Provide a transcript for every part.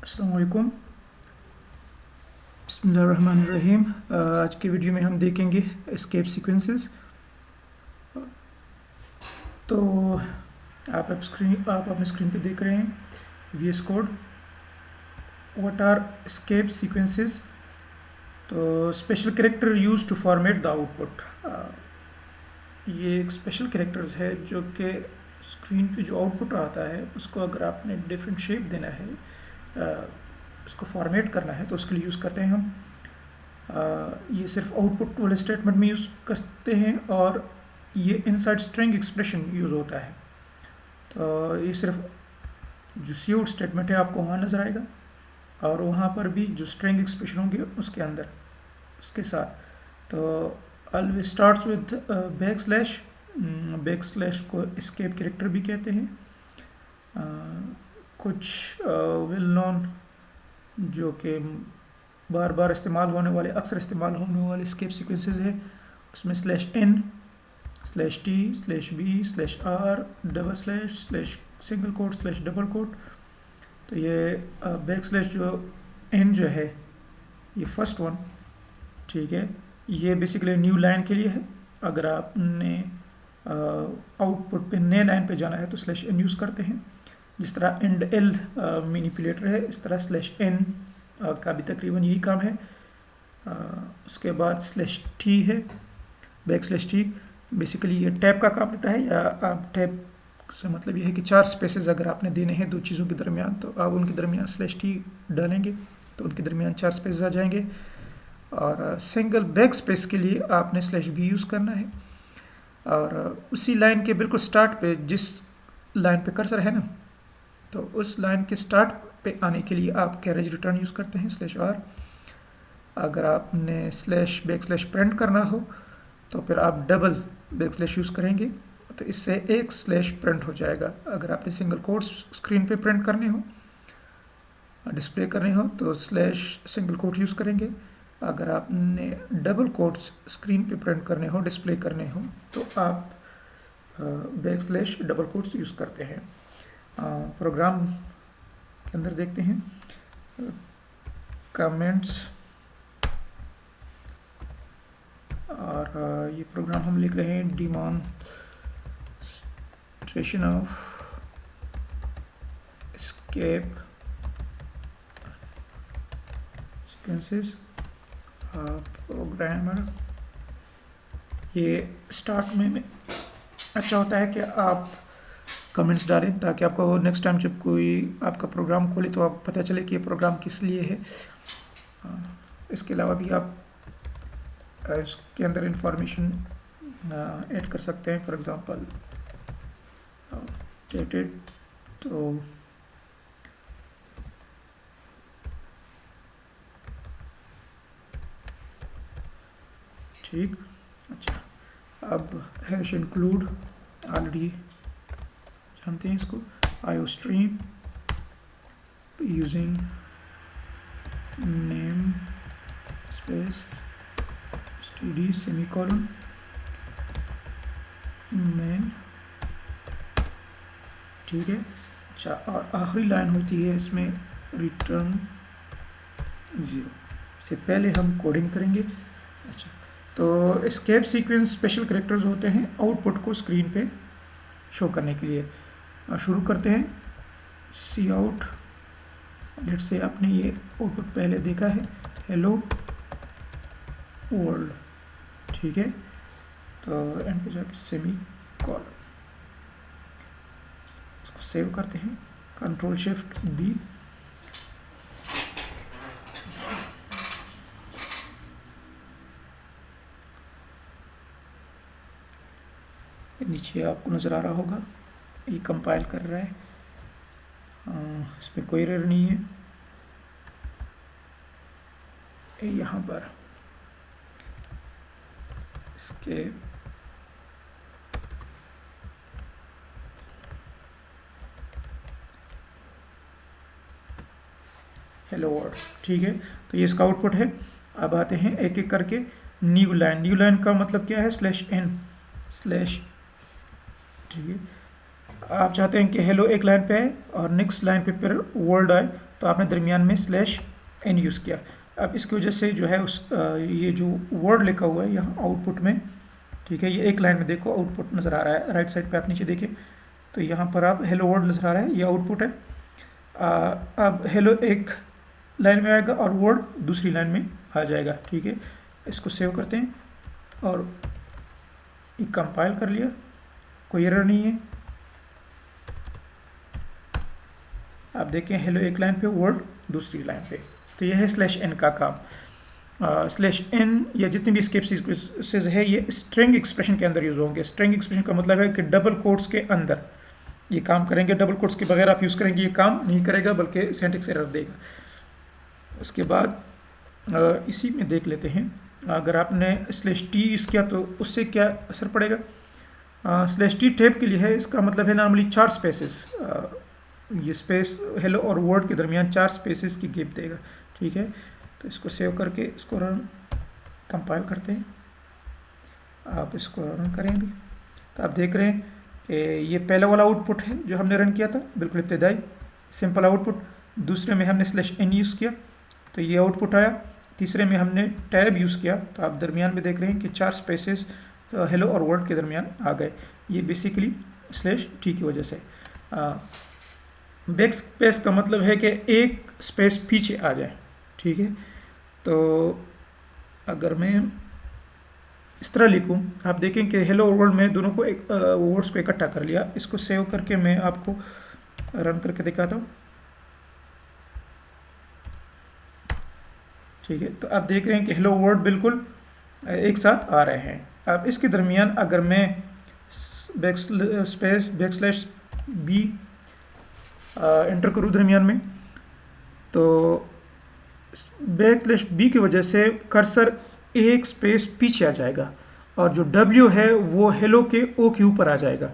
अस्सलाम वालेकुम। बिस्मिल्लाहिर्रहमानिर्रहीम। आज के वीडियो में हम देखेंगे एस्केप सीक्वेंसेस। तो आप अपने स्क्रीन पे देख रहे हैं VS code. What are escape sequences? तो special character use to format the output. ये एक स्पेशल कैरेक्टर्स है जो कि स्क्रीन पे जो आउटपुट आता है उसको अगर आपने डिफरेंट शेप देना है, उसको फॉर्मेट करना है तो उसके लिए यूज़ करते हैं हम। ये सिर्फ आउटपुट वाले स्टेटमेंट में यूज़ करते हैं और ये इनसाइड स्ट्रिंग एक्सप्रेशन यूज़ होता है। तो ये सिर्फ जो सीआउट स्टेटमेंट है आपको वहाँ नज़र आएगा और वहाँ पर भी जो स्ट्रिंग एक्सप्रेशन होंगे उसके अंदर उसके साथ। तो always starts with backslash. Backslash को एस्केप कैरेक्टर भी कहते हैं। कुछ वेल नोन जो कि बार बार इस्तेमाल होने वाले, अक्सर इस्तेमाल होने वाले एस्केप सीक्वेंसेस है, उसमें /n, /t, /b, /r, double slash, single quote, double quote. तो ये बैकस्लैश जो n जो है ये फर्स्ट वन, ठीक है, ये बेसिकली न्यू लाइन के लिए है। अगर आपने आउटपुट पे नए लाइन पे जाना है तो /n यूज़ करते हैं। जिस तरह एंड l मैनिपुलेटर है, इस तरह /n का भी तकरीबन यही काम है। उसके बाद /t है, /t बेसिकली ये टैब का काम देता है। या आप टैब से मतलब ये है कि 4 स्पेसेस अगर आपने देने हैं दो चीज़ों के दरमियान, तो आप उनके दरमियान /t डालेंगे तो उनके दरमियान 4 स्पेसेस आ जाएंगे। और सिंगल बैक स्पेस के लिए आपने /b यूज़ करना है। और उसी लाइन के बिल्कुल स्टार्ट पे, जिस लाइन पे कर्सर है ना, तो उस लाइन के स्टार्ट पे आने के लिए आप कैरेज रिटर्न यूज़ करते हैं /r। अगर आपने बैकस्लैश प्रिंट करना हो तो फिर आप डबल बैकस्लैश यूज़ करेंगे, तो इससे एक स्लैश प्रिंट हो जाएगा। अगर आपने सिंगल कोट्स स्क्रीन पे प्रिंट करने हो, डिस्प्ले करने हो, तो सिंगल कोट यूज़ करेंगे। अगर आपने डबल कोट्स स्क्रीन पे प्रिंट करने हो, डिस्प्ले करने हो, तो आप बैकस्लैश डबल कोट्स यूज़ करते हैं। प्रोग्राम के अंदर देखते हैं कमेंट्स। और ये प्रोग्राम हम लिख रहे हैं demonstration of escape sequences programmer. ये स्टार्ट में अच्छा होता है कि आप कमेंट्स डालें ताकि आपको नेक्स्ट टाइम जब कोई आपका प्रोग्राम खोले तो आप पता चले कि ये प्रोग्राम किस लिए है। इसके अलावा भी आप इसके अंदर इंफॉर्मेशन ऐड कर सकते हैं। फॉर एग्जांपल डेटेड, तो ठीक। अच्छा, अब हैश इंक्लूड ऑलरेडी जानते हैं इसको। IOStream using name space std semicolon main, ठीक है। अच्छा, और आखिरी लाइन होती है इसमें रिटर्न 0। इससे पहले हम कोडिंग करेंगे। अच्छा, तो एस्केप सीक्वेंस स्पेशल कैरेक्टर्स होते हैं आउटपुट को स्क्रीन पे शो करने के लिए। शुरू करते हैं cout। लेट से आपने ये आउटपुट पहले देखा है, हेलो वर्ल्ड, ठीक है। तो एंड पे जाके सेमीकोलन, इसको सेव करते हैं, Ctrl+Shift+B। नीचे आपको नज़र आ रहा होगा ये कंपाइल कर रहा है, इसमें कोई एरर नहीं है। यहाँ पर इसके हेलो वर्ल्ड, ठीक है। तो ये इसका आउटपुट है। अब आते हैं एक एक करके न्यू लाइन। न्यू लाइन का मतलब क्या है? /n, ठीक है। आप चाहते हैं कि हेलो एक लाइन पे आए और नेक्स्ट लाइन पे फिर वर्ड आए, तो आपने दरमियान में स्लैश एन यूज़ किया। अब इसकी वजह से जो है ये जो वर्ड लिखा हुआ है यहाँ आउटपुट में, ठीक है, ये एक लाइन में देखो आउटपुट नज़र आ रहा है, राइट साइड पे आप नीचे देखें तो यहाँ पर आप हेलो वर्ड नज़र आ रहा है, ये आउटपुट है। अब हेलो एक लाइन में आएगा और वर्ड दूसरी लाइन में आ जाएगा, ठीक है। इसको सेव करते हैं और ये कंपाइल कर लिया, कोई एरर नहीं है। आप देखें हेलो एक लाइन पे, वर्ड दूसरी लाइन पे। तो यह है स्लैश एन का काम। स्लैश एन या जितनी भी एस्केप सीक्वेंसेस है ये स्ट्रिंग एक्सप्रेशन के अंदर यूज़ होंगे। स्ट्रिंग एक्सप्रेशन का मतलब है कि डबल कोट्स के अंदर ये काम करेंगे। डबल कोट्स के बगैर आप यूज़ करेंगे ये काम नहीं करेगा, बल्कि सिंटैक्स एरर देगा। उसके बाद इसी में देख लेते हैं, अगर आपने स्लैश टी यूज़ किया तो उससे क्या असर पड़ेगा। स्लैश टी टैब के लिए है, इसका मतलब है नॉर्मली 4 स्पेसेस, ये स्पेस हेलो और वर्ड के दरमियान 4 स्पेसेस की गैप देगा, ठीक है। तो इसको सेव करके इसको रन कंपाइल करते हैं। आप इसको रन करेंगे तो आप देख रहे हैं कि ये पहला वाला आउटपुट है जो हमने रन किया था, बिल्कुल इब्तदाई सिंपल आउटपुट। दूसरे में हमने स्लैश एन यूज़ किया तो ये आउटपुट आया। तीसरे में हमने टैब यूज़ किया तो आप दरमियान में देख रहे हैं कि 4 स्पेसेस हेलो और वर्ड के दरमियान आ गए। ये बेसिकली स्लैश टी की वजह से। बैक स्पेस का मतलब है कि एक स्पेस पीछे आ जाए, ठीक है। तो अगर मैं इस तरह लिखूं, आप देखें कि हेलो और वर्ड में दोनों को एक वर्ड्स को इकट्ठा कर लिया। इसको सेव करके मैं आपको रन करके दिखाता हूँ, ठीक है। तो आप देख रहे हैं कि हेलो वर्ड बिल्कुल एक साथ आ रहे हैं। अब इसके दरमियान अगर मैं बैकस्लैश बी एंटर करूँ दरमियान में, तो बैकस्लैश बी की वजह से कर्सर एक स्पेस पीछे आ जाएगा और जो W है वो हेलो के O के ऊपर आ जाएगा।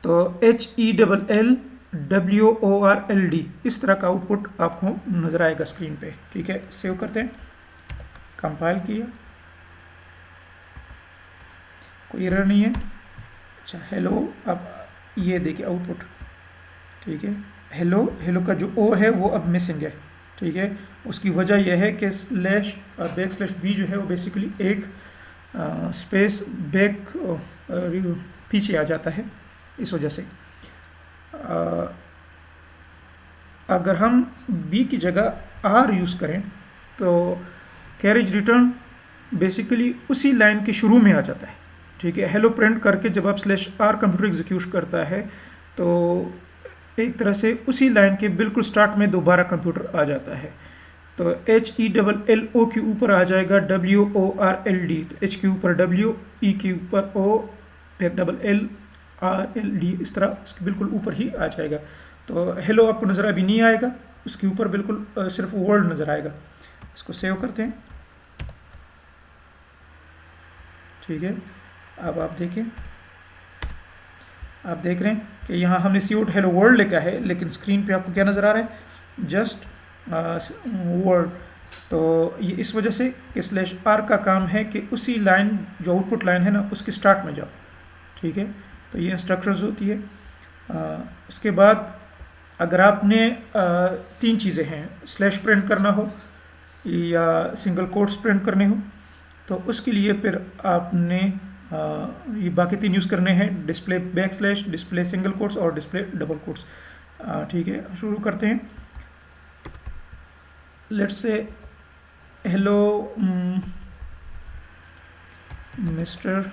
तो HELLWORLD इस तरह का आउटपुट आपको नज़र आएगा स्क्रीन पे, ठीक है। सेव करते हैं, कंपाइल किया, कोई एरर नहीं है। अच्छा हेलो, अब ये देखिए आउटपुट, ठीक है। हेलो का जो O है वो अब मिसिंग है, ठीक है। उसकी वजह यह है कि स्लैश बैकस्लैश बी जो है वो बेसिकली एक स्पेस बैक पीछे आ जाता है, इस वजह से। अगर हम बी की जगह आर यूज़ करें तो कैरेज रिटर्न बेसिकली उसी लाइन के शुरू में आ जाता है, ठीक है। हेलो प्रिंट करके जब आप स्लैश आर कंप्यूटर एग्जीक्यूट करता है तो एक तरह से उसी लाइन के बिल्कुल स्टार्ट में दोबारा कंप्यूटर आ जाता है। तो HELLO के ऊपर आ जाएगा WORLD, तो H के ऊपर W, E के ऊपर O, फिर LLRLD, इस तरह उसके बिल्कुल ऊपर ही आ जाएगा। तो हेलो आपको नज़र अभी नहीं आएगा, उसके ऊपर बिल्कुल सिर्फ वर्ड नज़र आएगा। इसको सेव करते हैं, ठीक है। अब आप देखें, आप देख रहे हैं कि यहाँ हमने CO हेलो वर्ल्ड लिखा है, लेकिन स्क्रीन पे आपको क्या नज़र आ रहा है, जस्ट वर्ड। तो ये इस वजह से कि स्लैश आर का काम है कि उसी लाइन जो आउटपुट लाइन है ना उसके स्टार्ट में जाओ, ठीक है। तो ये इंस्ट्रक्शंस होती है। उसके बाद अगर आपने 3 चीज़ें हैं, स्लैश प्रिंट करना हो या सिंगल कोट्स प्रिंट करने हो, तो उसके लिए फिर आपने ये बाकी 3 यूज़ करने हैं, display backslash, display single quotes और डिस्प्ले डबल कोट्स, ठीक है। शुरू करते हैं। लेट्स से हेलो मिस्टर,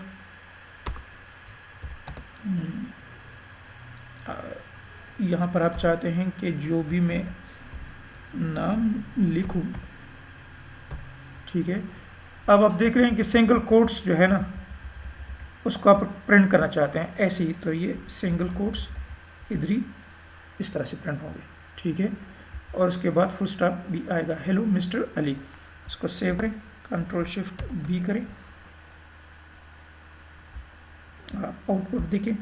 यहाँ पर आप चाहते हैं कि जो भी मैं नाम लिखूं, ठीक है। अब आप देख रहे हैं कि सिंगल कोट्स जो है ना उसको आप प्रिंट करना चाहते हैं ऐसे ही, तो ये सिंगल कोट्स इधर ही इस तरह से प्रिंट होंगे, ठीक है। और उसके बाद फुल स्टॉप भी आएगा, हेलो मिस्टर अली। इसको सेव करें, कंट्रोल शिफ्ट बी करें, आप आउटपुट देखें,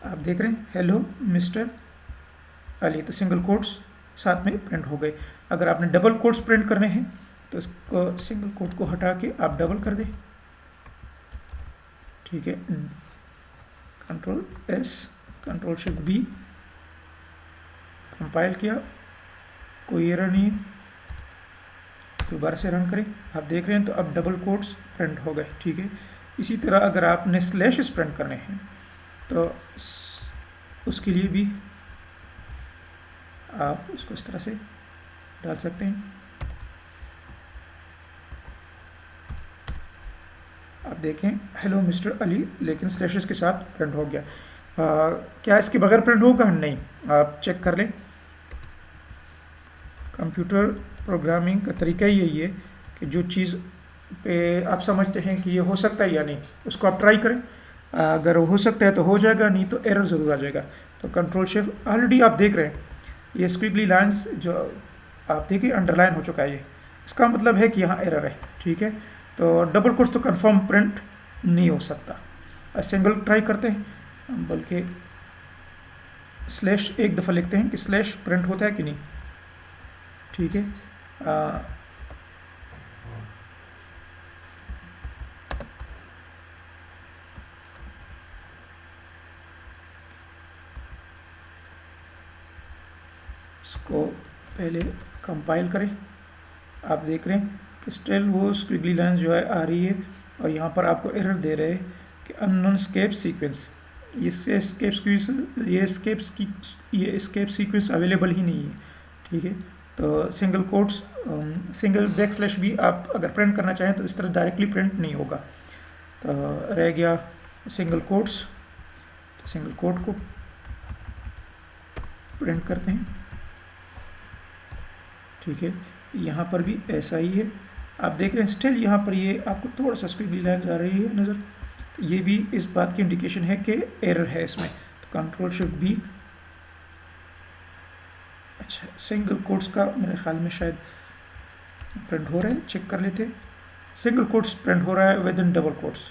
आप देख रहे हैं हेलो मिस्टर अली। तो सिंगल कोट्स साथ में प्रिंट हो गए। अगर आपने डबल कोट्स प्रिंट करने हैं तो इसको सिंगल कोट को हटा के आप डबल कर दें, ठीक है। Control S, control shift B, compile किया, कोई एरर नहीं है, दोबारा से रन करें। आप देख रहे हैं तो अब डबल कोट्स प्रिंट हो गए, ठीक है। इसी तरह अगर आपने स्लैशेस प्रिंट करने हैं तो उसके लिए भी आप उसको इस तरह से डाल सकते हैं। आप देखें हेलो मिस्टर अली, लेकिन स्लैशेस के साथ प्रिंट हो गया। क्या इसके बगैर प्रिंट होगा? नहीं, आप चेक कर लें। कंप्यूटर प्रोग्रामिंग का तरीका ही यही है कि जो चीज़ पे आप समझते हैं कि ये हो सकता है या नहीं, उसको आप ट्राई करें। अगर हो सकता है तो हो जाएगा, नहीं तो एरर ज़रूर आ जाएगा। तो कंट्रोल शिफ्ट, ऑलरेडी आप देख रहे हैं ये स्क्विगली लाइन्स जो आप देखिए अंडरलाइन हो चुका है, ये इसका मतलब है कि यहाँ एरर है, ठीक है। तो डबल कोट्स तो कंफर्म प्रिंट नहीं हो सकता। सिंगल ट्राई करते हैं, बल्कि स्लैश एक दफ़ा लिखते हैं कि स्लैश प्रिंट होता है कि नहीं, ठीक है। इसको पहले कंपाइल करें। आप देख रहे हैं कि स्टिल वो स्क्विगली लाइन जो है आ रही है, और यहाँ पर आपको एरर दे रहे हैं कि अननोन स्केप सीक्वेंस, ये स्केप सीक्वेंस अवेलेबल ही नहीं है, ठीक है। तो single quotes, single back slash भी आप अगर प्रिंट करना चाहें तो इस तरह डायरेक्टली प्रिंट नहीं होगा। तो रह गया सिंगल कोट्स, तो सिंगल कोट को प्रिंट करते हैं, ठीक है। यहाँ पर भी ऐसा ही है, आप देख रहे हैं स्टिल यहाँ पर ये आपको थोड़ा सा स्क्विगली लाइन आ रही है नज़र, ये भी इस बात की इंडिकेशन है कि एरर है इसमें। तो कंट्रोल शिफ्ट बी, अच्छा सिंगल कोट्स का मेरे ख्याल में शायद प्रिंट हो रहा है, चेक कर लेते हैं। सिंगल कोट्स प्रिंट हो रहा है विद इन डबल कोट्स,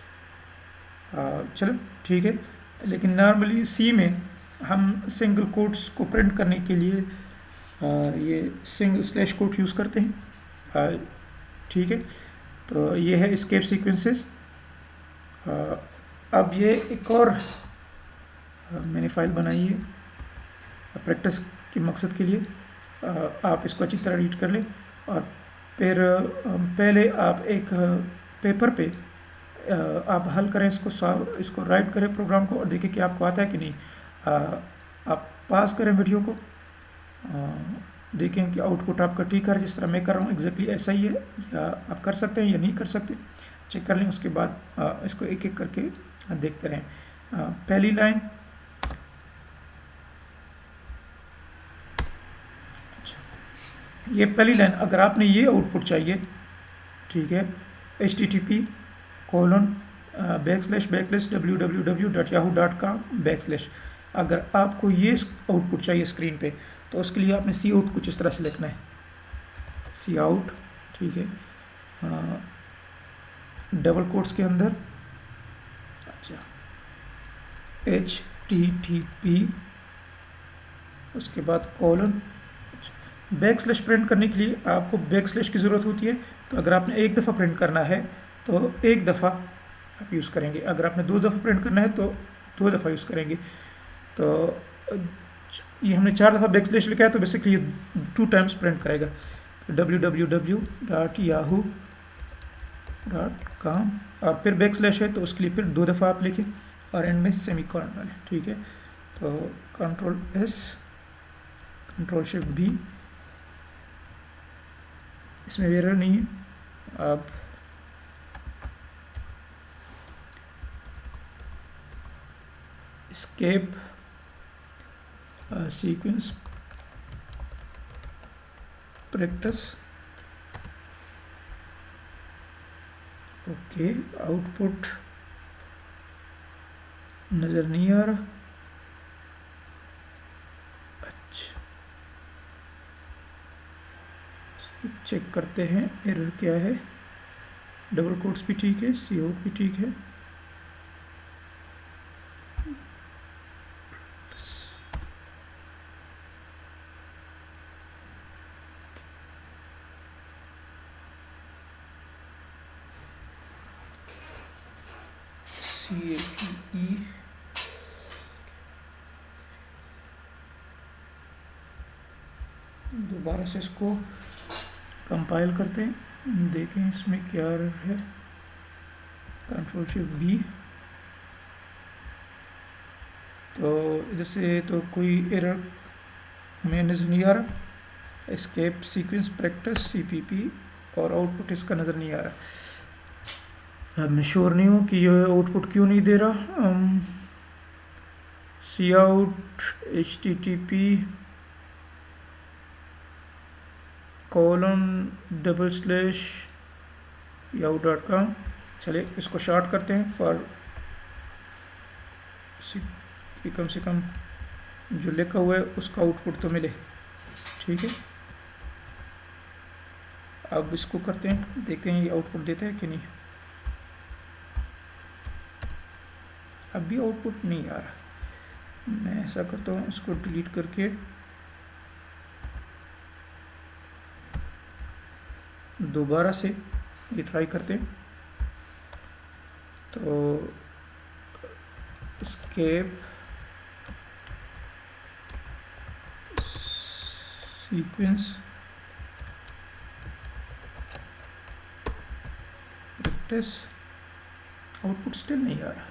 चलो ठीक है। लेकिन नॉर्मली सी में हम सिंगल कोट्स को प्रिंट करने के लिए ये सिंगल स्लैश कोट यूज़ करते हैं, ठीक है। तो ये है एस्केप सीक्वेंसेस। अब ये एक और मैंने फाइल बनाई है प्रैक्टिस के मकसद के लिए, आप इसको अच्छी तरह रीड कर लें, और फिर पहले आप एक पेपर पे आप हल करें इसको राइट करें प्रोग्राम को, और देखें कि आपको आता है कि नहीं। आप पास करें वीडियो को, देखें कि आउटपुट आपका ठीक है, जिस तरह मैं कर रहा हूँ एग्जैक्टली ऐसा ही है, या आप कर सकते हैं या नहीं कर सकते, चेक कर लें। उसके बाद इसको एक एक करके देखते रहें। पहली लाइन, अच्छा ये पहली लाइन, अगर आपने ये आउटपुट चाहिए, ठीक है, http://www.yahoo.com/, अगर आपको ये आउटपुट चाहिए स्क्रीन पे, तो उसके लिए आपने सी आउट कुछ इस तरह से लिखना है, सी आउट, ठीक है, डबल कोट्स के अंदर, अच्छा http, उसके बाद कोलन, अच्छा बैक स्लैश प्रिंट करने के लिए आपको बैक स्लैश की ज़रूरत होती है। तो अगर आपने एक दफ़ा प्रिंट करना है तो एक दफ़ा आप यूज़ करेंगे, अगर आपने दो दफ़ा प्रिंट करना है तो दो दफ़ा यूज़ करेंगे। तो ये हमने 4 दफ़ा बैक स्लैश लिखा है, तो बेसिकली ये 2 टाइम्स प्रिंट करेगा। www.yahoo.com, और फिर बैक स्लैश है तो उसके लिए फिर 2 दफ़ा आप लिखें, और एंड में सेमीकोलन डालें, ठीक है। तो control S, control shift B, इसमें एरर नहीं है। अब escape sequence practice, okay, output नज़र नहीं आ रहा, अच्छा चेक करते हैं एरर क्या है। डबल कोट्स भी ठीक है, सी आउट भी ठीक है, CAPE दोबारा से इसको कंपाइल करते हैं, देखें इसमें क्या एरर है। कंट्रोल शिफ्ट बी, तो इधर से तो कोई एरर में नज़र नहीं आ रहा। एस्केप सीक्वेंस प्रैक्टिस CPP और आउटपुट इसका नज़र नहीं आ रहा। अब मैं श्योर नहीं हूँ कि ये आउटपुट क्यों नहीं दे रहा। cout http://yahoo.com। चलिए इसको शॉर्ट करते हैं फॉर कि कम से कम जो लिखा हुआ है उसका आउटपुट तो मिले। ठीक है, अब इसको करते हैं, देखते हैं ये आउटपुट देता है कि नहीं। अब भी आउटपुट नहीं आ रहा। मैं ऐसा करता हूँ, इसको डिलीट करके दोबारा से ये ट्राई करते हैं। तो escape sequence practice, output still नहीं आ रहा।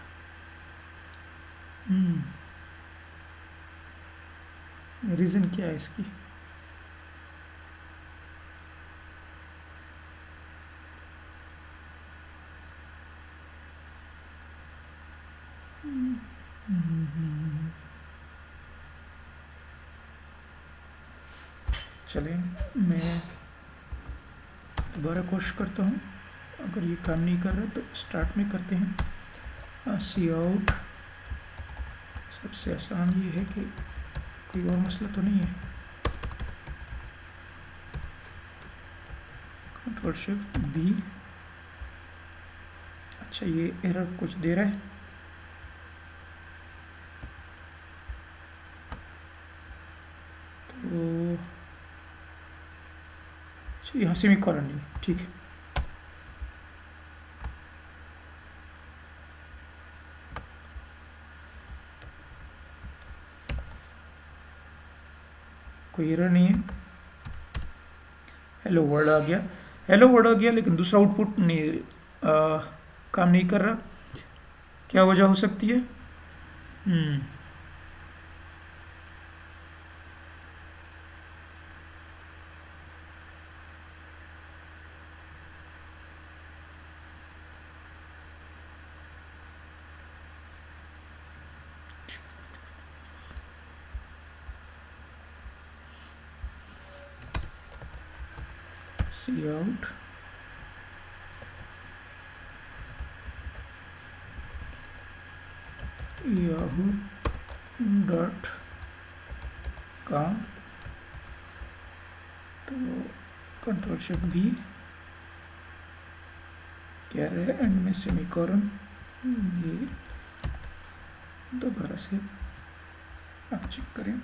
रीज़न क्या है इसकी? चलिए मैं दोबारा कोशिश करता हूँ। अगर ये काम नहीं कर रहा तो स्टार्ट में करते हैं। cout, सबसे आसान ये है कि कोई और मसला तो नहीं है। Control shift B. अच्छा, ये एरर कुछ दे रहा है। तो यहाँ सेमीकोलन नहीं, ठीक है। कोई एरर नहीं है। हेलो वर्ल्ड आ गया, हेलो वर्ल्ड आ गया, लेकिन दूसरा आउटपुट नहीं काम नहीं कर रहा। क्या वजह हो सकती है? cout yahoo.com। तो कंट्रोल शिफ्ट भी क्या रहे एंड में सेमीकोलन। ये दोबारा से आप चेक करें,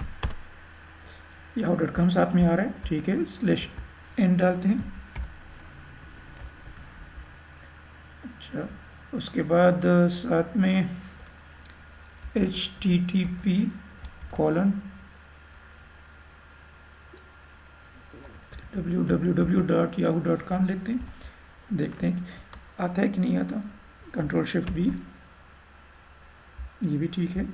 yahoo.com साथ में आ रहा है, ठीक है। /n डालते हैं। अच्छा, उसके बाद साथ में http://www.yahoo.com लिखते हैं, देखते हैं आता है कि नहीं आता। कंट्रोल शिफ्ट बी, ये भी ठीक है।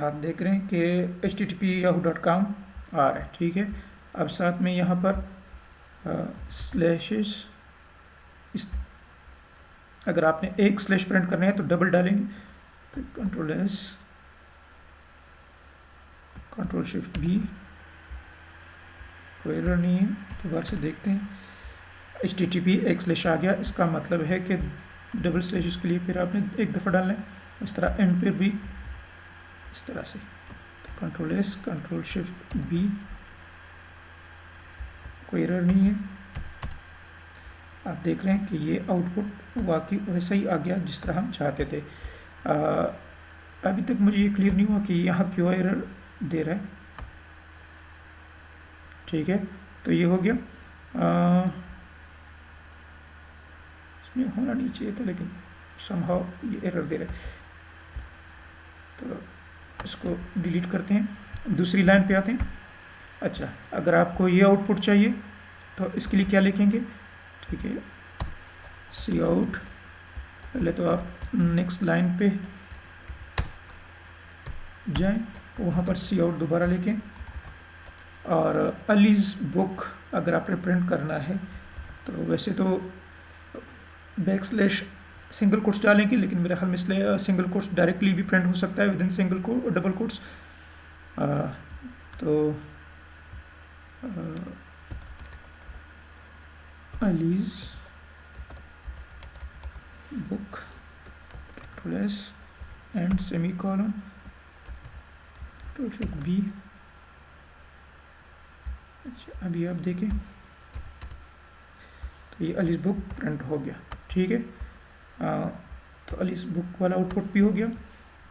आप देख रहे हैं कि http://yahoo.com आ रहा है, ठीक है। अब साथ में यहाँ पर स्लैशेस, अगर आपने एक स्लैश प्रिंट करना है तो डबल डालेंगे। तो control S, control shift B, कोई एरर नहीं है। दोबारा से देखते हैं, http एक स्लैश आ गया, इसका मतलब है कि डबल स्लैश के लिए फिर आपने एक दफ़ा डालना है। इस तरह एंड पर भी इस तरह से। तो control S, control shift B, कोई एरर नहीं है। आप देख रहे हैं कि ये आउटपुट वाकई वैसा ही आ गया जिस तरह हम चाहते थे। अभी तक मुझे ये क्लियर नहीं हुआ कि यहाँ क्यों एरर दे रहा है। ठीक है, तो ये हो गया। इसमें होना नहीं चाहिए था, लेकिन समहाउ ये एरर दे रहा है। तो इसको डिलीट करते हैं, दूसरी लाइन पे आते हैं। अच्छा, अगर आपको ये आउटपुट चाहिए तो इसके लिए क्या लिखेंगे, ठीक है, सी आउट। पहले तो आप नेक्स्ट लाइन पे जाएं, वहाँ पर सी आउट दोबारा लिखें, और अलीज़ बुक अगर आपने प्रिंट करना है तो वैसे तो बैक स्लैश सिंगल कोट्स डालेंगे, लेकिन मेरे ख्याल में इसलिए सिंगल कोट्स डायरेक्टली भी प्रिंट हो सकता है विद इन सिंगल को डबल कोट्स। तो Ali's book capital S and semi colon तो बी। अच्छा, अभी आप देखें तो ये अलीज़ बुक प्रिंट हो गया, ठीक है। तो अलीज़ बुक वाला आउटपुट भी हो गया।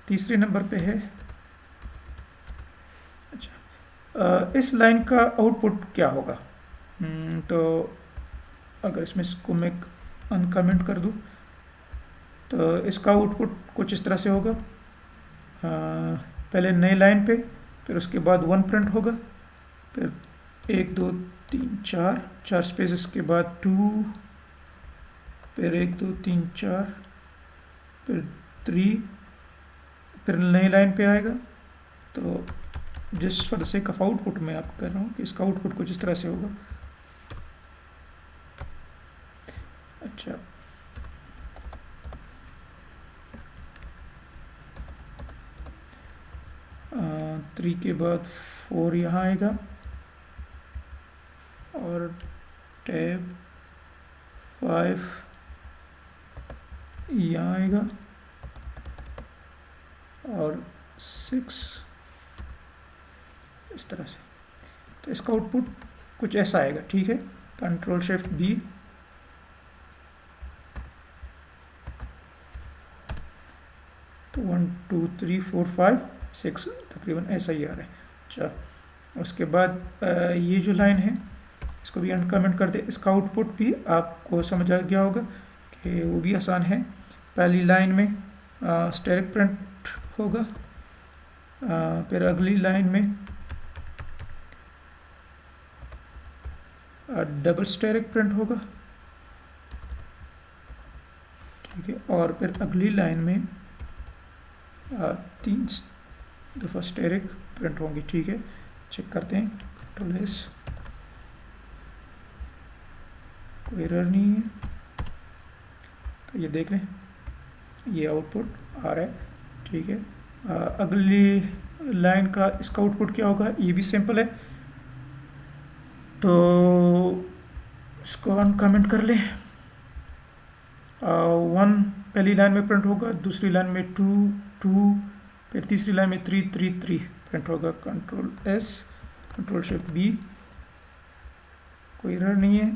तीसरे नंबर पे है, अच्छा, इस लाइन का आउटपुट क्या होगा। तो अगर इसमें इसको मैं अनकमेंट कर दूं तो इसका आउटपुट कुछ इस तरह से होगा। पहले नई लाइन पे, फिर उसके बाद 1 प्रिंट होगा, फिर 1 2 3 4 स्पेसेस के बाद 2, फिर 1 2 3 4, फिर 3, फिर नई लाइन पे आएगा। तो जिस for the sake of output मैं आपको कर रहा हूँ कि इसका आउटपुट कुछ इस तरह से होगा। अच्छा, थ्री के बाद 4 यहाँ आएगा, और टैब 5 यहाँ आएगा, और 6 इस तरह से। तो इसका आउटपुट कुछ ऐसा आएगा, ठीक है। कंट्रोल शिफ्ट बी, तो 1 2 3 4 5 6 तकरीबन ऐसा ही आ रहा है। अच्छा, उसके बाद ये जो लाइन है इसको भी अनकमेंट कर दे। इसका आउटपुट भी आपको समझ आ गया होगा कि वो भी आसान है। पहली लाइन में स्टेरिक प्रिंट होगा, फिर अगली लाइन में डबल स्टेरिक प्रिंट होगा, ठीक है, और फिर अगली लाइन में 3 दफ़ा स्टेरिक प्रिंट होंगी, ठीक है। चेक करते हैं, कंट्रोल एस, कोई एरर नहीं है। तो ये देख लें, ये आउटपुट आ रहा है, ठीक है। अगली लाइन का इसका आउटपुट क्या होगा, ये भी सिंपल है। तो इसको अनकमेंट कर लें। 1 पहली लाइन में प्रिंट होगा, दूसरी लाइन में 2 2, फिर तीसरी लाइन में 3 3 3 प्रिंट होगा। Control S, control shift B, कोई एरर नहीं है।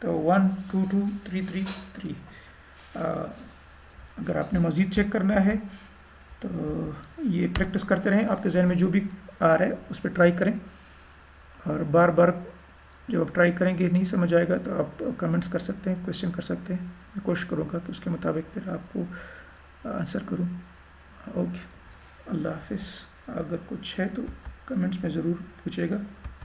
तो 1 2 2 3 3 3। अगर आपने मज़ीद चेक करना है तो ये प्रैक्टिस करते रहें, आपके जहन में जो भी आ रहा है उस पर ट्राई करें, और बार बार जब आप ट्राई करेंगे नहीं समझ आएगा तो आप कमेंट्स कर सकते हैं, क्वेश्चन कर सकते हैं। मैं कोशिश करूँगा कि उसके मुताबिक फिर आपको आंसर करूँ। ओके, अल्लाह हाफिज़। अगर कुछ है तो कमेंट्स में ज़रूर पूछिएगा।